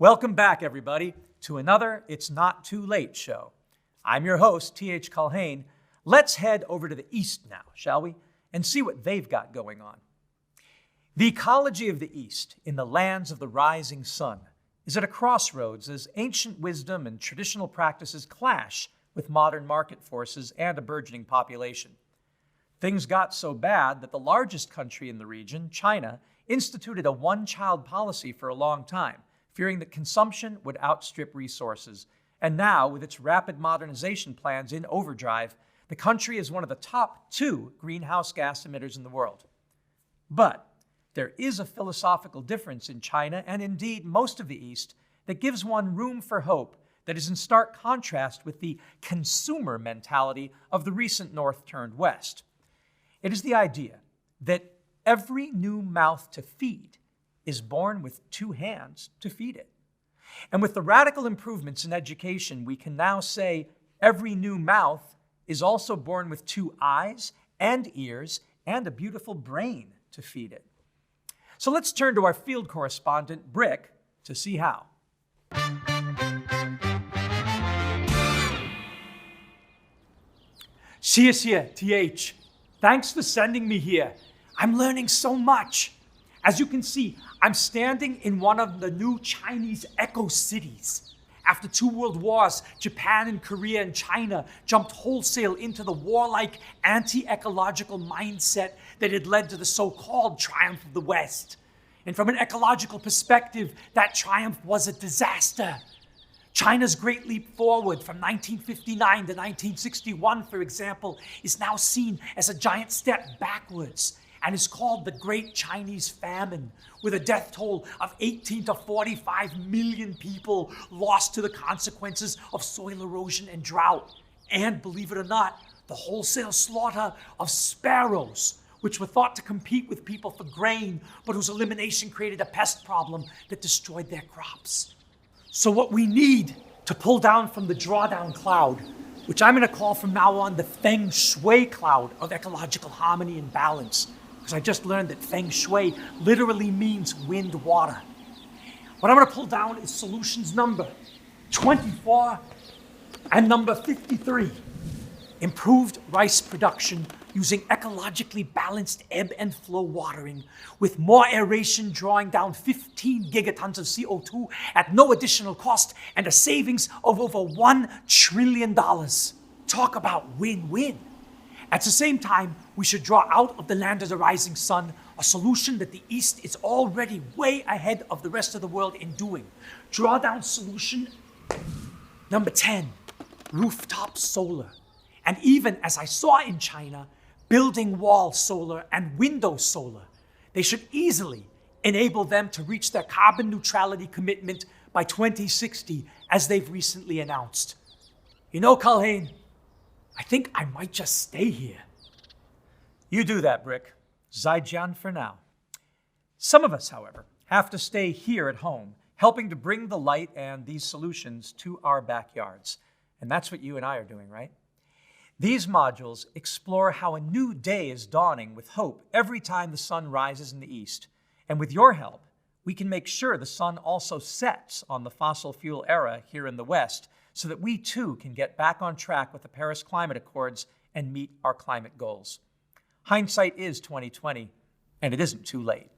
Welcome back, everybody, to another It's Not Too Late show. I'm your host, T.H. Culhane. Let's head over to the East now, shall we, and see what they've got going on. The ecology of the East, in the lands of the rising sun, is at a crossroads as ancient wisdom and traditional practices clash with modern market forces and a burgeoning population. Things got so bad that the largest country in the region, China, instituted a one-child policy for a long time, fearing that consumption would outstrip resources. And now, with its rapid modernization plans in overdrive, the country is one of the top 2 greenhouse gas emitters in the world. But there is a philosophical difference in China, and indeed most of the East, that gives one room for hope that is in stark contrast with the consumer mentality of the recent North turned West. It is the idea that every new mouth to feed is born with 2 hands to feed it. And with the radical improvements in education, we can now say every new mouth is also born with 2 eyes and ears and a beautiful brain to feed it. So let's turn to our field correspondent, Brick, to see how. Xie TH. Thanks for sending me here. I'm learning so much. As you can see, I'm standing in one of the new Chinese eco-cities. After 2 world wars, Japan and Korea and China jumped wholesale into the warlike anti-ecological mindset that had led to the so-called triumph of the West. And from an ecological perspective, that triumph was a disaster. China's Great Leap Forward from 1959 to 1961, for example, is now seen as a giant step backwards and is called the Great Chinese Famine, with a death toll of 18 to 45 million people lost to the consequences of soil erosion and drought. And believe it or not, the wholesale slaughter of sparrows, which were thought to compete with people for grain, but whose elimination created a pest problem that destroyed their crops. So what we need to pull down from the drawdown cloud, which I'm going to call from now on the feng shui cloud of ecological harmony and balance, because I just learned that feng shui literally means wind water. What I'm going to pull down is solutions number 24 and number 53. Improved rice production using ecologically balanced ebb and flow watering, with more aeration drawing down 15 gigatons of CO2 at no additional cost and a savings of over $1 trillion. Talk about win-win. At the same time, we should draw out of the land of the rising sun a solution that the East is already way ahead of the rest of the world in doing. Drawdown solution number 10, rooftop solar. And even as I saw in China, building wall solar and window solar, they should easily enable them to reach their carbon neutrality commitment by 2060, as they've recently announced. You know, Culhane, I think I might just stay here. You do that, Brick. Zaijian for now. Some of us, however, have to stay here at home, helping to bring the light and these solutions to our backyards. And that's what you and I are doing, right? These modules explore how a new day is dawning with hope every time the sun rises in the east. And with your help, we can make sure the sun also sets on the fossil fuel era here in the West, so that we too can get back on track with the Paris Climate Accords and meet our climate goals. Hindsight is 2020, and it isn't too late.